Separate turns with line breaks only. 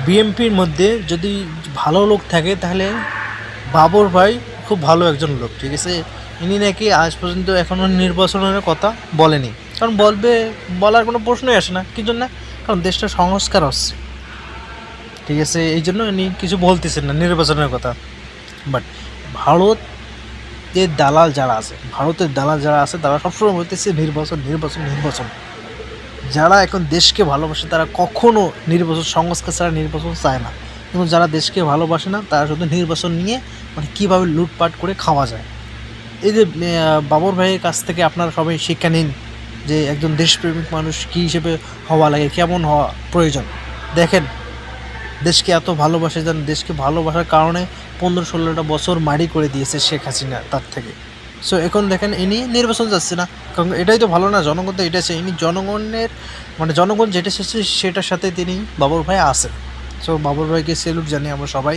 বিএনপির মধ্যে যদি ভালো লোক থাকে তাহলে বাবর ভাই খুব ভালো একজন লোক, ঠিক আছে। ইনি নাকি আজ পর্যন্ত এখনও নির্বাচনের কথা বলেনি, কারণ বলার কোনো প্রশ্নই আসে না। কি জন্য? কারণ দেশটা সংস্কার হচ্ছে, ঠিক আছে, এই জন্য ইনি কিছু বলতেছেন না নির্বাচনের কথা। বাট ভারতের দালাল যারা আছে তারা সবসময় বলতেছে নির্বাচন নির্বাচন নির্বাচন। যারা এখন দেশকে ভালোবাসে তারা কখনো নির্বাচন, সংস্কার ছাড়া নির্বাচন চায় না। কিন্তু যারা দেশকে ভালোবাসে না তারা শুধু নির্বাচন নিয়ে মানে কীভাবে লুটপাট করে খাওয়া যায়। এই যে বাবর ভাইয়ের কাছ থেকে আপনারা সবাই শিক্ষা নিন যে একজন দেশপ্রেমিক মানুষ কী হিসেবে হওয়া লাগে, কেমন হওয়া প্রয়োজন। দেখেন, দেশকে এত ভালোবাসে যেন দেশকে ভালোবাসার কারণে 15-16টা বছর মারি করে দিয়েছে শেখ হাসিনা তার থেকে। সো এখন দেখেন ইনি নির্বাচন যাচ্ছে না, কারণ এটাই তো ভালো না। জনগণ তো এটা চাই, ইনি জনগণের মানে জনগণ যেটা চাইছে সেটার সাথে তিনি বাবর ভাই আছেন। সো বাবর ভাইকে স্যালুট জানিয়ে আমরা সবাই।